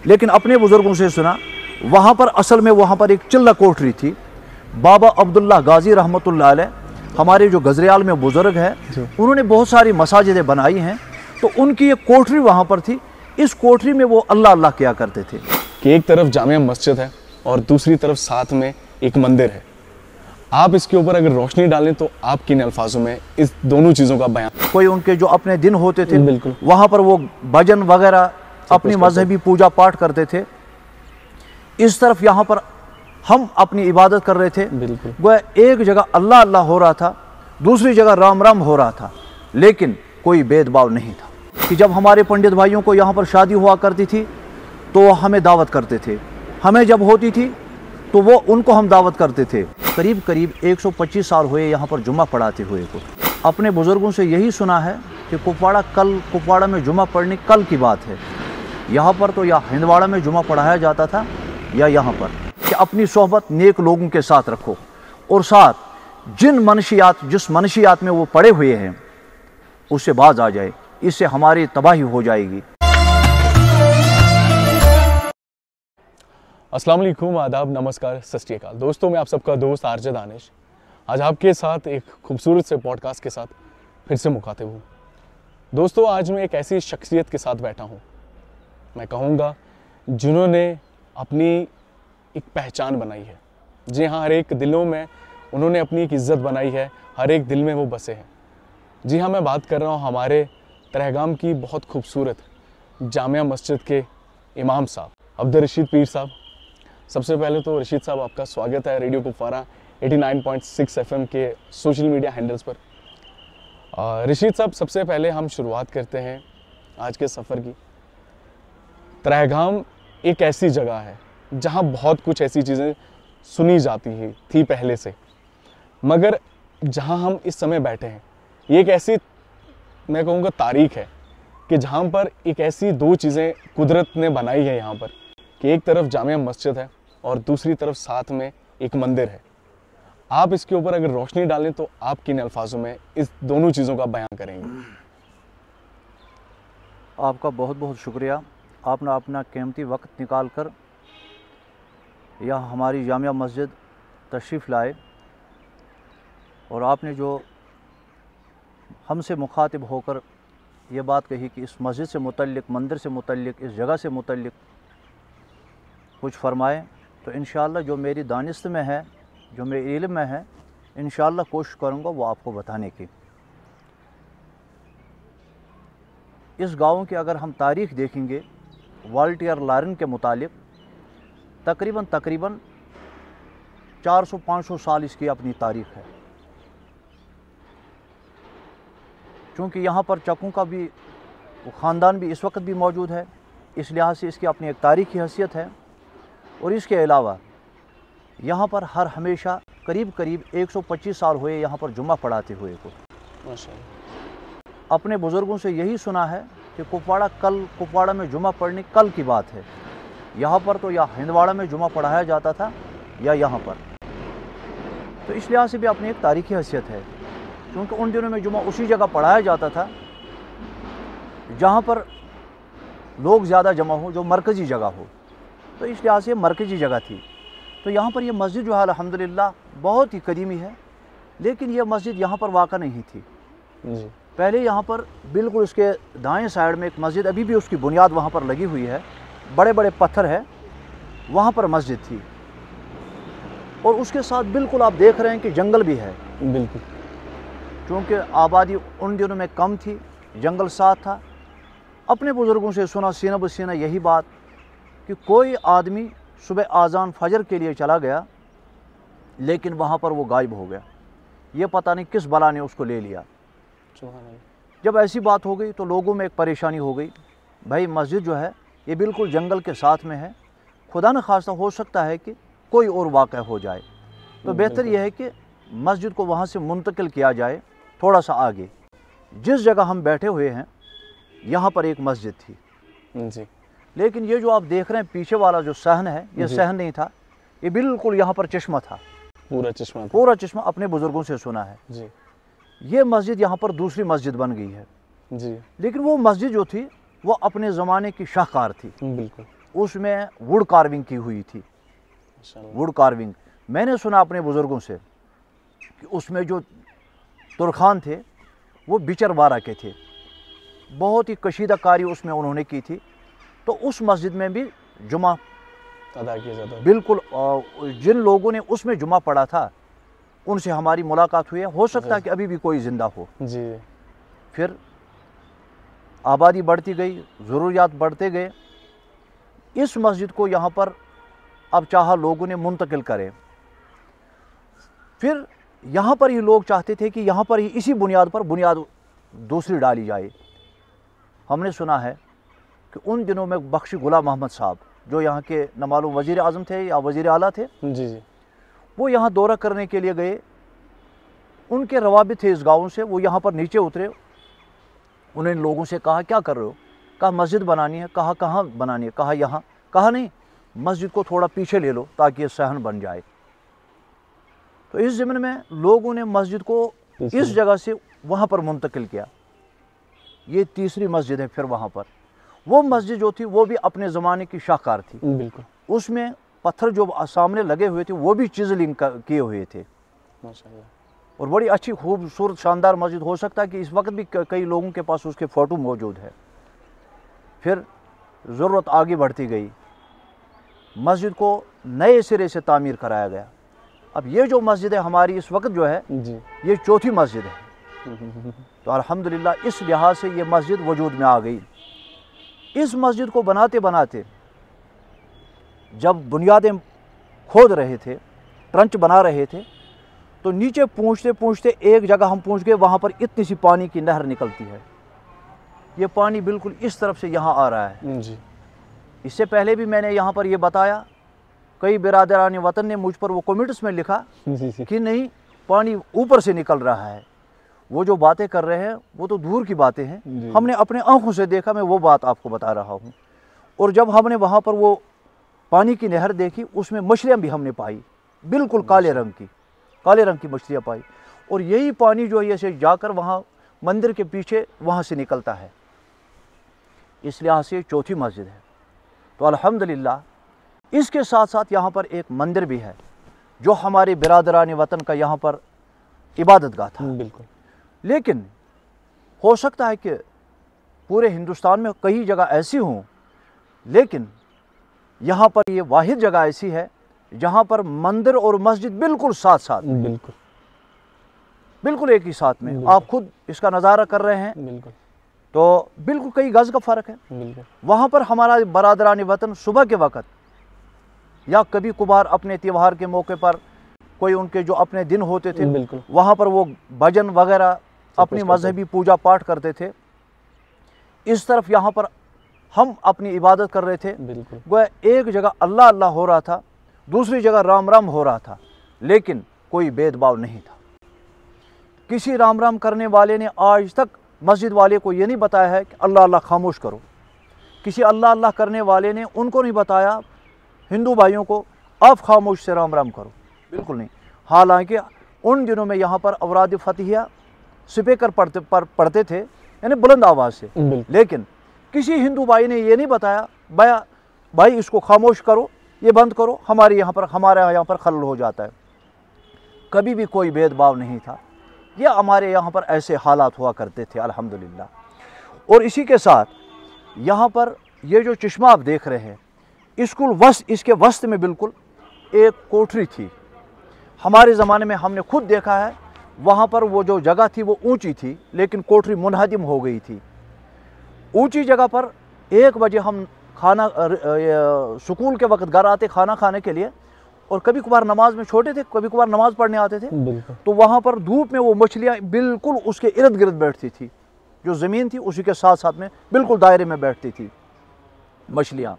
लेकिन अपने बुज़ुर्गों से सुना वहाँ पर असल में वहाँ पर एक चिल्ला कोठरी थी। बाबा अब्दुल्ला गाजी रहमतुल्लाह अलैह हमारे जो गजरियाल में बुज़ुर्ग हैं, उन्होंने बहुत सारी मसाजिदें बनाई हैं, तो उनकी एक कोठरी वहाँ पर थी। इस कोठरी में वो अल्लाह अल्लाह किया करते थे कि एक तरफ जामिया मस्जिद है और दूसरी तरफ साथ में एक मंदिर है। आप इसके ऊपर अगर रोशनी डालें तो आप किन अल्फाजों में इस दोनों चीज़ों का बयान? कोई उनके जो अपने दिन होते थे, बिल्कुल, वहाँ पर वो भजन वगैरह अपनी मजहबी पूजा पाठ करते थे। इस तरफ यहाँ पर हम अपनी इबादत कर रहे थे। बिल्कुल, वह एक जगह अल्लाह अल्लाह हो रहा था, दूसरी जगह राम राम हो रहा था, लेकिन कोई भेदभाव नहीं था। कि जब हमारे पंडित भाइयों को यहाँ पर शादी हुआ करती थी तो हमें दावत करते थे, हमें जब होती थी तो वो उनको हम दावत करते थे। करीब करीब 125 साल हुए यहाँ पर जुम्मा पढ़ाते हुए को। अपने बुज़ुर्गों से यही सुना है कि कुपवाड़ा में जुम्मा पढ़ने कल की बात है। यहाँ पर तो या हिंदवाड़ा में जुम्मा पढ़ाया जाता था या यहाँ पर कि अपनी सोहबत नेक लोगों के साथ रखो और साथ जिस मनशियात में वो पड़े हुए हैं उससे बाज आ जाए, इससे हमारी तबाही हो जाएगी। अस्सलाम वालेकुम, आदाब, नमस्कार, सत श्री अकाल। दोस्तों, मैं आप सबका दोस्त आरजे दानिश आज आपके साथ एक खूबसूरत से पॉडकास्ट के साथ फिर से मुखातिब हूँ। दोस्तों, आज मैं एक ऐसी शख्सियत के साथ बैठा हूँ, मैं कहूँगा जिन्होंने अपनी एक पहचान बनाई है। जी हाँ, हर एक दिलों में उन्होंने अपनी एक इज़्ज़त बनाई है, हर एक दिल में वो बसे हैं। जी हाँ, मैं बात कर रहा हूँ हमारे तरहेगाम की बहुत खूबसूरत जामिया मस्जिद के इमाम साहब अब्दुल रशीद पीर साहब। सबसे पहले तो रशीद साहब, आपका स्वागत है रेडियो कुपवाड़ा 89.6 FM के सोशल मीडिया हैंडल्स पर। रशीद साहब, सबसे पहले हम शुरुआत करते हैं आज के सफ़र की। तरहेगाम एक ऐसी जगह है जहाँ बहुत कुछ ऐसी चीज़ें सुनी जाती थी पहले से, मगर जहाँ हम इस समय बैठे हैं ये एक ऐसी, मैं कहूँगा, तारीख है कि जहाँ पर एक ऐसी दो चीज़ें कुदरत ने बनाई है यहाँ पर कि एक तरफ जामिया मस्जिद है और दूसरी तरफ साथ में एक मंदिर है। आप इसके ऊपर अगर रोशनी डालें तो आप किन अल्फाजों में इस दोनों चीज़ों का बयान करेंगे? आपका बहुत बहुत शुक्रिया, आपने अपना कीमती वक्त निकाल कर यह हमारी जामिया मस्जिद तशरीफ़ लाए और आपने जो हमसे मुखातिब होकर ये बात कही कि इस मस्जिद से मुतल्लिक, मंदिर से मुतल्लिक, इस जगह से मुतल्लिक कुछ फ़रमाएँ, तो इंशाअल्लाह जो मेरी दानिस्त में है, जो मेरे इल्म में है, इंशाअल्लाह कोशिश करूँगा वो आपको बताने की। इस गाँव की अगर हम तारीख़ देखेंगे वाल्टियर लारेन के मुतालिक तकरीबन 400-500 साल इसकी अपनी तारीख़ है। क्योंकि यहाँ पर चक्कों का भी ख़ानदान भी इस वक्त भी मौजूद है, इस लिहाज से इसकी अपनी एक तारीख़ी हैसियत है। और इसके अलावा यहाँ पर हर हमेशा करीब 125 साल हुए यहाँ पर जुम्मा पढ़ाते हुए को। अपने बुज़ुर्गों से यही सुना है कि कुपवाड़ा में जुम्मा पढ़ने कल की बात है। यहाँ पर तो या हिंदवाड़ा में जुम्मा पढ़ाया जाता था या यहाँ पर, तो इस लिहाज से भी अपनी एक तारीख़ी हैसियत है। क्योंकि उन दिनों में जुम्मा उसी जगह पढ़ाया जाता था जहाँ पर लोग ज़्यादा जमा हो, जो मरकज़ी जगह हो, तो इस लिहाज से मरकज़ी जगह थी। तो यहाँ पर ये मस्जिद जो है अल्हम्दुलिल्लाह बहुत ही कदीमी है, लेकिन ये मस्जिद यहाँ पर वाक़ा नहीं थी जी। पहले यहाँ पर बिल्कुल उसके दाएं साइड में एक मस्जिद, अभी भी उसकी बुनियाद वहाँ पर लगी हुई है, बड़े बड़े पत्थर है, वहाँ पर मस्जिद थी। और उसके साथ बिल्कुल आप देख रहे हैं कि जंगल भी है, बिल्कुल, क्योंकि आबादी उन दिनों में कम थी, जंगल साथ था। अपने बुज़ुर्गों से सुना सीना बसीना यही बात कि कोई आदमी सुबह आज़ान फजर के लिए चला गया, लेकिन वहाँ पर वो गायब हो गया, ये पता नहीं किस बला ने उसको ले लिया। जब ऐसी बात हो गई तो लोगों में एक परेशानी हो गई, भाई मस्जिद जो है ये बिल्कुल जंगल के साथ में है, खुदा न खास्ता हो सकता है कि कोई और वाक़या हो जाए, तो बेहतर यह है कि मस्जिद को वहाँ से मुंतकिल किया जाए थोड़ा सा आगे। जिस जगह हम बैठे हुए हैं यहाँ पर एक मस्जिद थी जी, लेकिन ये जो आप देख रहे हैं पीछे वाला जो सहन है, ये सहन नहीं था, ये बिल्कुल यहाँ पर चश्मा था, पूरा चश्मा। अपने बुज़ुर्गों से सुना है जी। ये मस्जिद यहाँ पर दूसरी मस्जिद बन गई है जी, लेकिन वो मस्जिद जो थी वो अपने ज़माने की शाहकार थी। बिल्कुल, उसमें वुड कार्विंग की हुई थी। वुड कार्विंग मैंने सुना अपने बुज़ुर्गों से कि उसमें जो तुरखान थे वो बिचरवारा के थे, बहुत ही कशीदा कारी उसमें उन्होंने की थी। तो उस मस्जिद में भी जुमा अदा किया जाता है। बिल्कुल, जिन लोगों ने उसमें जुमा पढ़ा था उनसे हमारी मुलाकात हुई है, हो सकता है कि अभी भी कोई ज़िंदा हो जी। फिर आबादी बढ़ती गई, ज़रूरियात बढ़ते गए। इस मस्जिद को यहाँ पर अब चाहा लोगों ने मुंतकिल करें। फिर यहाँ पर ही लोग चाहते थे कि यहाँ पर ही इसी बुनियाद पर बुनियाद दूसरी डाली जाए। हमने सुना है कि उन दिनों में बख्शी गुलाम मोहम्मद साहब जो यहाँ के न मालूम वज़ीर आज़म थे या वज़ीर आला थे, जी, वो यहाँ दौरा करने के लिए गए। उनके रवाबित थे इस गाँव से, वो यहाँ पर नीचे उतरे। उन्होंने लोगों से कहा क्या कर रहे हो? कहा मस्जिद बनानी है। कहा कहाँ बनानी है? कहा यहाँ। कहा नहीं, मस्जिद को थोड़ा पीछे ले लो ताकि ये सहन बन जाए। तो इस ज़मीन में लोगों ने मस्जिद को इस जगह से वहाँ पर मुंतकिल किया। ये तीसरी मस्जिद है। फिर वहाँ पर वो मस्जिद जो थी वो भी अपने ज़माने की शाहकार थी। बिल्कुल। उसमें पत्थर जो सामने लगे हुए थे वो भी चिजलिंग किए हुए थे माशाल्लाह। और बड़ी अच्छी खूबसूरत शानदार मस्जिद। हो सकता है कि इस वक्त भी कई लोगों के पास उसके फ़ोटो मौजूद है। फिर ज़रूरत आगे बढ़ती गई, मस्जिद को नए सिरे से तामीर कराया गया। अब ये जो मस्जिद है हमारी इस वक्त जो है जी। ये चौथी मस्जिद है। तो अल्हम्दुलिल्लाह इस लिहाज से ये मस्जिद वजूद में आ गई। इस मस्जिद को बनाते बनाते जब बुनियादें खोद रहे थे, ट्रंच बना रहे थे, तो नीचे पूछते पूछते एक जगह हम पहुंच गए। वहाँ पर इतनी सी पानी की नहर निकलती है। ये पानी बिल्कुल इस तरफ से यहाँ आ रहा है। जी। इससे पहले भी मैंने यहाँ पर ये बताया, कई बिरादरान वतन ने मुझ पर वो कमेंट्स में लिखा जी। कि नहीं पानी ऊपर से निकल रहा है। वो जो बातें कर रहे हैं वो तो दूर की बातें हैं, हमने अपने आंखों से देखा। मैं वो बात आपको बता रहा हूँ। और जब हमने वहाँ पर वो पानी की नहर देखी, उसमें मछलियाँ भी हमने पाई, बिल्कुल काले रंग की मछलियाँ पाई। और यही पानी जो है ऐसे जाकर वहाँ मंदिर के पीछे वहाँ से निकलता है। इस लिहाज से चौथी मस्जिद है। तो अल्हम्दुलिल्लाह इसके साथ साथ यहाँ पर एक मंदिर भी है जो हमारे बिरादरान वतन का यहाँ पर इबादत गाह था। बिल्कुल। लेकिन हो सकता है कि पूरे हिंदुस्तान में कई जगह ऐसी हों, लेकिन यहाँ पर ये वाहिद जगह ऐसी है जहाँ पर मंदिर और मस्जिद बिल्कुल साथ साथ, बिल्कुल एक ही साथ में। आप खुद इसका नज़ारा कर रहे हैं। बिल्कुल। तो बिल्कुल कई गज़ का फ़र्क है। बिल्कुल। वहाँ पर हमारा बरादरान वतन सुबह के वक़्त या कभी कभार अपने त्यौहार के मौके पर कोई उनके जो अपने दिन होते थे, वहाँ पर वो भजन वगैरह अपनी मजहबी पूजा पाठ करते थे। इस तरफ यहाँ पर हम अपनी इबादत कर रहे थे। वह एक जगह अल्लाह अल्लाह हो रहा था, दूसरी जगह राम राम हो रहा था, लेकिन कोई भेदभाव नहीं था। किसी राम राम करने वाले ने आज तक मस्जिद वाले को ये नहीं बताया है कि अल्लाह अल्लाह खामोश करो। किसी अल्लाह अल्लाह करने वाले ने उनको नहीं बताया हिंदू भाइयों को आप खामोश से राम राम करो, बिल्कुल नहीं। हालांकि उन दिनों में यहाँ पर औराद फतिहिया स्पीकर पढ़ते थे, यानी बुलंद आवाज़ से, लेकिन किसी हिंदू भाई ने ये नहीं बताया भाई इसको खामोश करो, ये बंद करो, हमारे यहाँ पर खलल हो जाता है। कभी भी कोई भेदभाव नहीं था। ये हमारे यहाँ पर ऐसे हालात हुआ करते थे अल्हम्दुलिल्लाह। और इसी के साथ यहाँ पर ये जो चश्मा आप देख रहे हैं, इसके वस्त में बिल्कुल एक कोठरी थी। हमारे ज़माने में हमने खुद देखा है, वहाँ पर वो जो जगह थी वो ऊंची थी, लेकिन कोठरी मुनहदिम हो गई थी। ऊंची जगह पर 1 बजे हम स्कूल के वक्त घर आते खाना खाने के लिए, और कभी कभार नमाज में छोटे थे, कभी कभार नमाज पढ़ने आते थे, तो वहाँ पर धूप में वो मछलियाँ बिल्कुल उसके इर्द गिर्द बैठती थी। जो ज़मीन थी उसी के साथ साथ में बिल्कुल दायरे में बैठती थी मछलियाँ।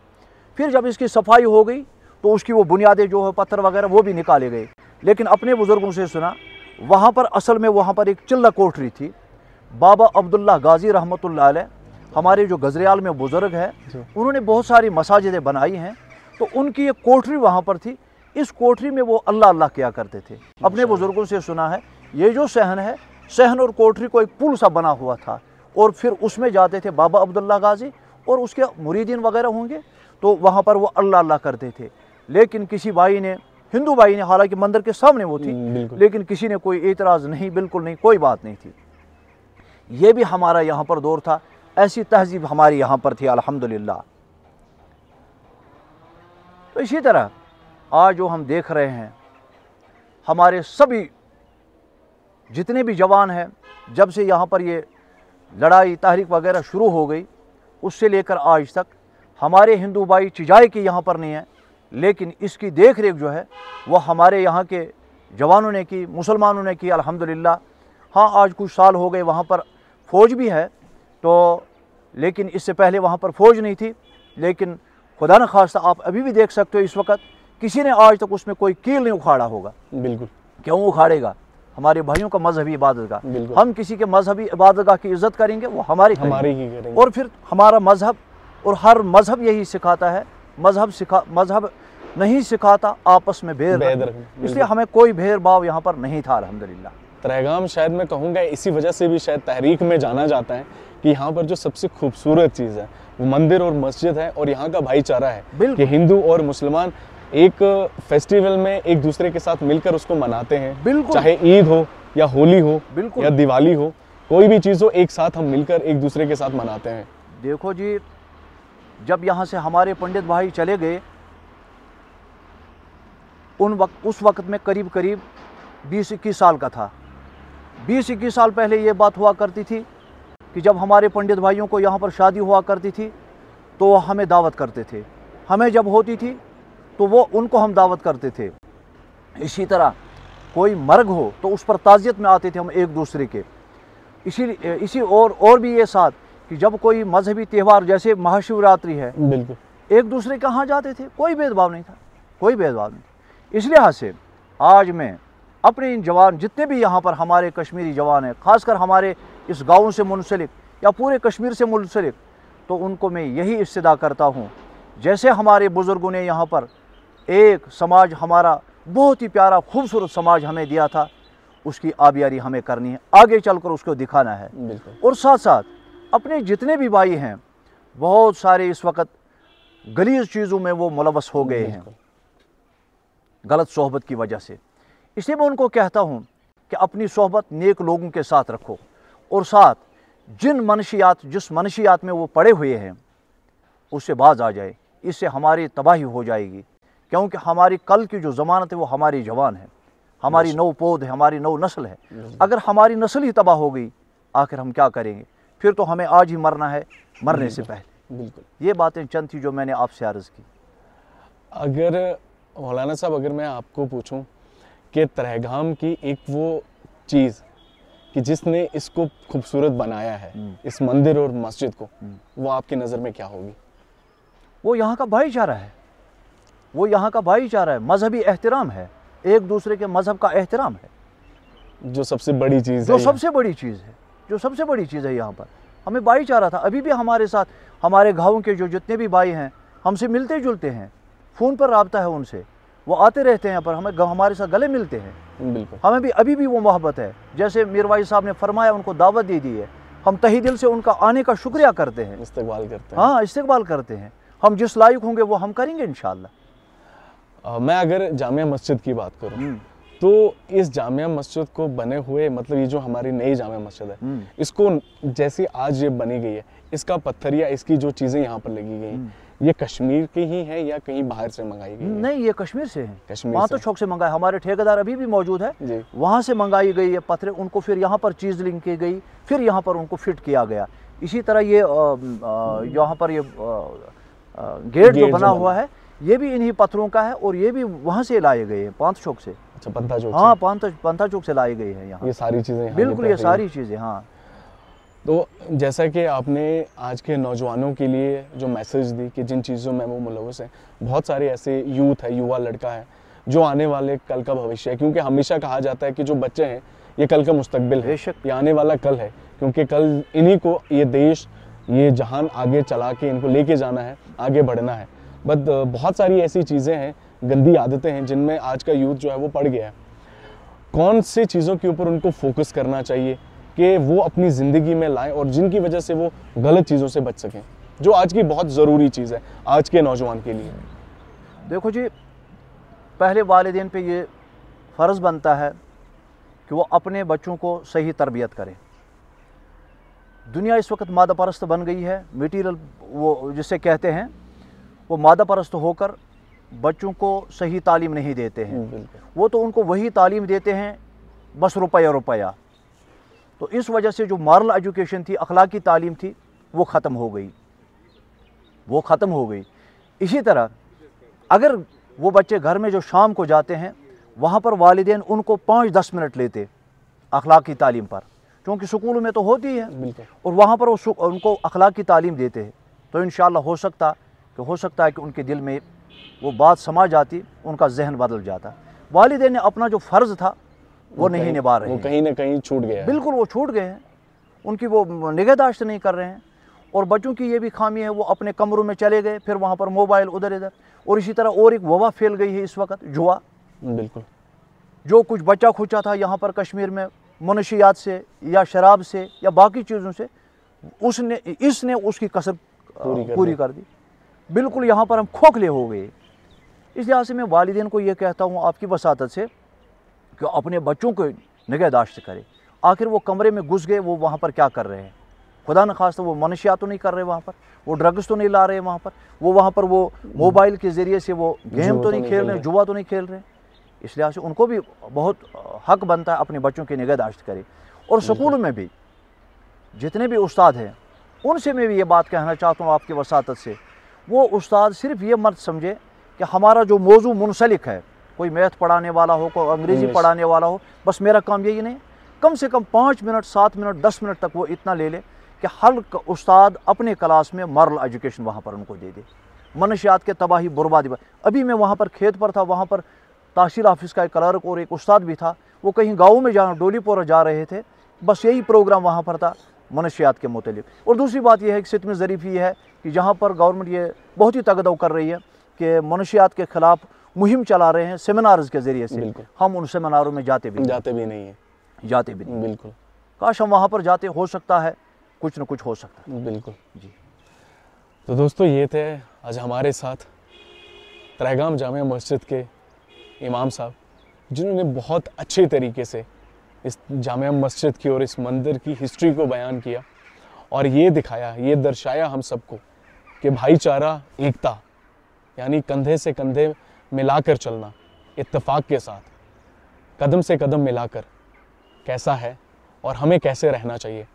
फिर जब इसकी सफाई हो गई तो उसकी वो बुनियादें जो है पत्थर वगैरह वो भी निकाले गए। लेकिन अपने बुज़ुर्गों से सुना वहाँ पर असल में वहाँ पर एक चिल्ला कोठरी थी। बाबा अब्दुल्ला गाजी रहमतुल्लाह अलैह हमारे जो गजरियाल में बुज़ुर्ग है, उन्होंने बहुत सारी मसाजिदें बनाई हैं, तो उनकी एक कोठरी वहाँ पर थी। इस कोठरी में वो अल्लाह अल्लाह किया करते थे। अपने बुज़ुर्गों से सुना है ये जो सहन है, सहन और कोठरी को एक पुल सा बना हुआ था, और फिर उसमें जाते थे बाबा अब्दुल्ला गाजी और उसके मुरीदीन वगैरह होंगे, तो वहाँ पर वो अल्लाह अल्लाह करते थे। लेकिन किसी भाई ने, हिंदू भाई ने, हालांकि मंदिर के सामने वो थी, लेकिन किसी ने कोई एतराज़ नहीं, बिल्कुल नहीं, कोई बात नहीं थी। ये भी हमारा यहाँ पर दौर था, ऐसी तहजीब हमारी यहाँ पर थी अल्हम्दुलिल्लाह। तो इसी तरह आज जो हम देख रहे हैं, हमारे सभी जितने भी जवान हैं, जब से यहाँ पर ये लड़ाई तहरीक वगैरह शुरू हो गई, उससे लेकर आज तक हमारे हिंदू भाई चिजाए की यहाँ पर नहीं है, लेकिन इसकी देख रेख जो है वह हमारे यहाँ के जवानों ने की, मुसलमानों ने की अल्हम्दुलिल्लाह। हाँ, आज कुछ साल हो गए वहाँ पर फ़ौज भी है, तो लेकिन इससे पहले वहाँ पर फ़ौज नहीं थी। लेकिन खुदा न खास्ता आप अभी भी देख सकते हो, इस वक्त किसी ने आज तक उसमें कोई कील नहीं उखाड़ा होगा। बिल्कुल। क्यों उखाड़ेगा? हमारे भाइयों का मजहबी इबादतगाह, हम किसी के मजहबी इबादतगाह की इज्जत करेंगे, वो हमारी ही करेंगे। और फिर हमारा मजहब, और हर मजहब यही सिखाता है, मजहब नहीं सिखाता आपस में भेद, इसलिए हमें कोई भेदभाव यहाँ पर नहीं था अल्हम्दुलिल्लाह। तरहेगाम शायद मैं कहूँगा इसी वजह से भी शायद तहरीक में जाना जाता है कि यहाँ पर जो सबसे खूबसूरत चीज़ है वो मंदिर और मस्जिद है, और यहाँ का भाईचारा है कि हिंदू और मुसलमान एक फेस्टिवल में एक दूसरे के साथ मिलकर उसको मनाते हैं। चाहे ईद हो या होली हो या दिवाली हो, कोई भी चीज़ हो, एक साथ हम मिलकर एक दूसरे के साथ मनाते हैं। देखो जी, जब यहाँ से हमारे पंडित भाई चले गए, उस वक्त में करीब 20-21 साल का था। 20-21 साल पहले ये बात हुआ करती थी कि जब हमारे पंडित भाइयों को यहाँ पर शादी हुआ करती थी तो हमें दावत करते थे, हमें जब होती थी तो वो उनको हम दावत करते थे। इसी तरह कोई मर्ग हो तो उस पर ताज़ियत में आते थे हम एक दूसरे के। इसी और भी ये साथ कि जब कोई मजहबी त्यौहार जैसे महाशिवरात्रि है, एक दूसरे के यहाँ जाते थे, कोई भेदभाव नहीं था, कोई भेदभाव नहीं था। इस लिहाज से आज मैं अपने इन जवान, जितने भी यहाँ पर हमारे कश्मीरी जवान हैं, ख़ासकर हमारे इस गाँव से मुंसलिक या पूरे कश्मीर से मुंसलिक, तो उनको मैं यही इस्तदा करता हूँ, जैसे हमारे बुज़ुर्गों ने यहाँ पर एक समाज, हमारा बहुत ही प्यारा खूबसूरत समाज हमें दिया था, उसकी आबियारी हमें करनी है, आगे चलकर उसको दिखाना है। और साथ साथ अपने जितने भी भाई हैं, बहुत सारे इस वक्त गलीज़ चीज़ों में वो मुलव्वस हो गए हैं गलत सोहबत की वजह से। इसलिए मैं उनको कहता हूँ कि अपनी सोहबत नेक लोगों के साथ रखो, और साथ जिस मनशियात में वो पड़े हुए हैं उससे बाज आ जाए। इससे हमारी तबाही हो जाएगी, क्योंकि हमारी कल की जो ज़मानत है वो हमारी जवान है, हमारी नौ पौध है, हमारी नौ नस्ल है। अगर हमारी नस्ल ही तबाह हो गई, आखिर हम क्या करेंगे? फिर तो हमें आज ही मरना है, मरने से पहले। बिल्कुल। ये बातें चंद थी जो मैंने आपसे अर्ज़ की। अगर मौलाना साहब, अगर मैं आपको पूछूं कि तरहेगाम की एक वो चीज़ कि जिसने इसको खूबसूरत बनाया है, इस मंदिर और मस्जिद को, वो आपकी नज़र में क्या होगी? वो यहाँ का भाईचारा है, वो यहाँ का भाईचारा है, मजहबी एहतराम है, एक दूसरे के मजहब का एहतराम है, जो सबसे बड़ी चीज़ है, जो सबसे बड़ी चीज़ है यहाँ पर। हमें भाईचारा था, अभी भी हमारे साथ हमारे गाँव के जो जितने भी भाई हैं हमसे मिलते जुलते हैं, फ़ोन पर रब्ता है उनसे, वो आते रहते हैं, पर हमारे साथ गले मिलते हैं। बिल्कुल। हमें भी अभी भी वो मोहब्बत है, जैसे मीरवाई साहब ने फरमाया, उनको दावत दे दी है, हम तहे दिल से उनका आने का शुक्रिया करते हैं, इस्तकबाल करते हैं। हाँ, इस्तकबाल करते हैं। हम जिस लायक होंगे वो हम करेंगे इंशाअल्लाह। मैं अगर जामिया मस्जिद की बात करूँ तो इस जामिया मस्जिद को बने हुए, मतलब ये जो हमारी नई जामिया मस्जिद है, इसको जैसे आज ये बनी गई है, इसका पत्थर या इसकी जो चीज़ें यहाँ पर लगी गई, ये कश्मीर की ही है या कहीं बाहर से मंगाई गई है? नहीं, ये कश्मीर से है, कश्मीर वहाँ तो चौक से मंगाए, हमारे ठेकेदार अभी भी मौजूद है, वहाँ से मंगाई गई है पत्थर, उनको फिर यहाँ पर चीज़ लिंक की गई, फिर यहाँ पर उनको फिट किया गया। इसी तरह ये यहाँ पर ये गेट जो बना हुआ है, ये भी इन्हीं पत्थरों का है, और ये भी वहाँ से लाए गए हैं, पांत चौक से। अच्छा, पंथा चौक? हाँ, पंथा चौक से लाई गई है यहाँ, ये सारी चीज़ें। बिल्कुल, ये सारी चीज़ें। हाँ, तो जैसा कि आपने आज के नौजवानों के लिए जो मैसेज दी कि जिन चीज़ों में वो मुलव्वस हैं, बहुत सारे ऐसे यूथ है, युवा लड़का है जो आने वाले कल का भविष्य है, क्योंकि हमेशा कहा जाता है कि जो बच्चे हैं ये कल का मुस्तकबिल है, ये आने वाला कल है, क्योंकि कल इन्हीं को ये देश, ये जहान आगे चला के इनको लेके जाना है, आगे बढ़ना है। बट बहुत सारी ऐसी चीज़ें हैं, गंदी आदतें हैं जिनमें आज का यूथ जो है वो पड़ गया है। कौन सी चीज़ों के ऊपर उनको फोकस करना चाहिए कि वो अपनी ज़िंदगी में लाएं और जिनकी वजह से वो गलत चीज़ों से बच सकें? जो आज की बहुत ज़रूरी चीज़ है आज के नौजवान के लिए? देखो जी, पहले वालिदैन पे ये फ़र्ज़ बनता है कि वो अपने बच्चों को सही तरबियत करें। दुनिया इस वक्त मादा परस्त बन गई है, मटीरियल वो जिसे कहते हैं, वो मादा परस्त होकर बच्चों को सही तालीम नहीं देते हैं। वो तो उनको वही तालीम देते हैं बस रुपया रुपया। तो इस वजह से जो मॉरल एजुकेशन थी, अखलाकी तालीम थी, वो ख़त्म हो गई, वो ख़त्म हो गई। इसी तरह अगर वो बच्चे घर में जो शाम को जाते हैं, वहाँ पर वालिदैन उनको 5-10 मिनट लेते अखलाकी तालीम पर, क्योंकि स्कूलों में तो होती है, और वहाँ पर वो उनको अखलाकी तालीम देते हैं, तो इंशाअल्लाह हो सकता है कि उनके दिल में वो बात समा जाती, उनका जहन बदल जाता। वालिदैन ने अपना जो फ़र्ज़ था वो नहीं निभा रहे हैं, वो कहीं ना कहीं छूट गया है। बिल्कुल वो छूट गए हैं, उनकी वो निगहदाश्त नहीं कर रहे हैं। और बच्चों की ये भी खामी है, वो अपने कमरों में चले गए, फिर वहाँ पर मोबाइल उधर इधर। और इसी तरह और एक वबा फैल गई है इस वक्त, जुआ। बिल्कुल, जो कुछ बच्चा खुचा था यहाँ पर कश्मीर में मनशियात से या शराब से या बाकी चीज़ों से, इसने उसकी कसर पूरी कर दी। बिल्कुल यहाँ पर हम खोखले हो गए। इस लिहाज से मैं वालिदैन को ये कहता हूँ आपकी वसातत से कि अपने बच्चों को निगहदाश्त करें। आखिर वो कमरे में घुस गए, वो वहाँ पर क्या कर रहे हैं? खुदा न खास्ता वो मनशियात तो नहीं कर रहे वहाँ पर, वो ड्रग्स तो नहीं ला रहे वहाँ पर, वो वहाँ पर वो मोबाइल के ज़रिए से वो गेम तो नहीं खेल रहे, जुआ तो नहीं खेल रहे। इस लिहाज से उनको भी बहुत हक बनता है अपने बच्चों की निगहदाश्त करें। और स्कूल में भी जितने भी उस्ताद हैं, उनसे मैं भी ये बात कहना चाहता हूँ आपकी वसातत से, वो उस्ताद सिर्फ ये मत समझे कि हमारा जो मौजू मुनसलिक है, कोई मैथ पढ़ाने वाला हो, कोई अंग्रेज़ी पढ़ाने वाला हो, बस मेरा काम यही नहीं। कम से कम 5 मिनट, 7 मिनट, 10 मिनट तक वो इतना ले ले कि हर उस्ताद अपने क्लास में मॉरल एजुकेशन वहाँ पर उनको दे दे। मनशियात के तबाही बर्बादी। अभी मैं वहाँ पर खेत पर था, वहाँ पर तहसील ऑफिस का एक क्लर्क और एक उस्ताद भी था, वो कहीं गाँव में डोलीपोरा जा रहे थे, बस यही प्रोग्राम वहाँ पर था मनशियात के मुतालिक। और दूसरी बात यह है कि सितम ज़रीफ़ ये है कि जहाँ पर गवर्नमेंट ये बहुत ही तगदो कर रही है कि मनशियात के ख़िलाफ़ मुहिम चला रहे हैं सेमिनार्स के ज़रिए से, हम उन सेमिनारों में जाते भी नहीं हैं। बिल्कुल, काश हम वहाँ पर जाते, हो सकता है कुछ न कुछ हो सकता है। बिल्कुल जी। तो दोस्तों, ये थे आज हमारे साथ तरहेगाम जामिया मस्जिद के इमाम साहब, जिन्होंने बहुत अच्छे तरीके से इस जामिया मस्जिद की और इस मंदिर की हिस्ट्री को बयान किया और ये दिखाया, ये दर्शाया हम सबको कि भाईचारा, एकता, यानी कंधे से कंधे मिलाकर चलना, इत्तेफाक के साथ कदम से कदम मिलाकर कैसा है और हमें कैसे रहना चाहिए।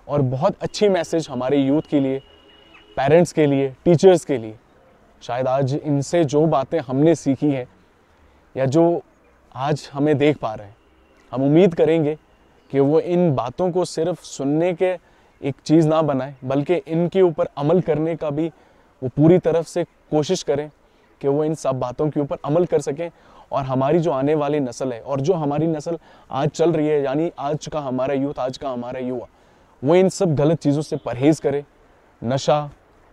और बहुत अच्छी मैसेज हमारे यूथ के लिए, पेरेंट्स के लिए, टीचर्स के लिए। शायद आज इनसे जो बातें हमने सीखी हैं या जो आज हमें देख पा रहे हैं, हम उम्मीद करेंगे कि वो इन बातों को सिर्फ सुनने के एक चीज़ ना बनाए, बल्कि इनके ऊपर अमल करने का भी वो पूरी तरफ से कोशिश करें कि वो इन सब बातों के ऊपर अमल कर सकें। और हमारी जो आने वाली नस्ल है और जो हमारी नस्ल आज चल रही है, यानी आज का हमारा यूथ, आज का हमारा युवा, वो इन सब गलत चीज़ों से परहेज़ करे। नशा,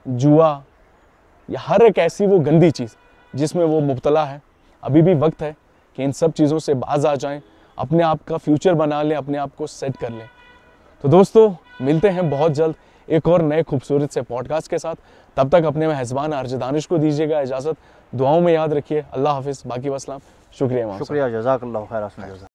जुआ या हर एक ऐसी वो गंदी चीज़ जिसमें वो मुब्तला है, अभी भी वक्त है कि इन सब चीज़ों से बाज आ जाएं, अपने आप का फ्यूचर बना लें, अपने आप को सेट कर लें। तो दोस्तों, मिलते हैं बहुत जल्द एक और नए खूबसूरत से पॉडकास्ट के साथ। तब तक अपने मेहज़बान आरजे दानिश को दीजिएगा इजाज़त, दुआओं में याद रखिए। अल्लाह हाफिज़, बाकी वसलाम, शुक्रिया। जज़ाकल्लाह खैर।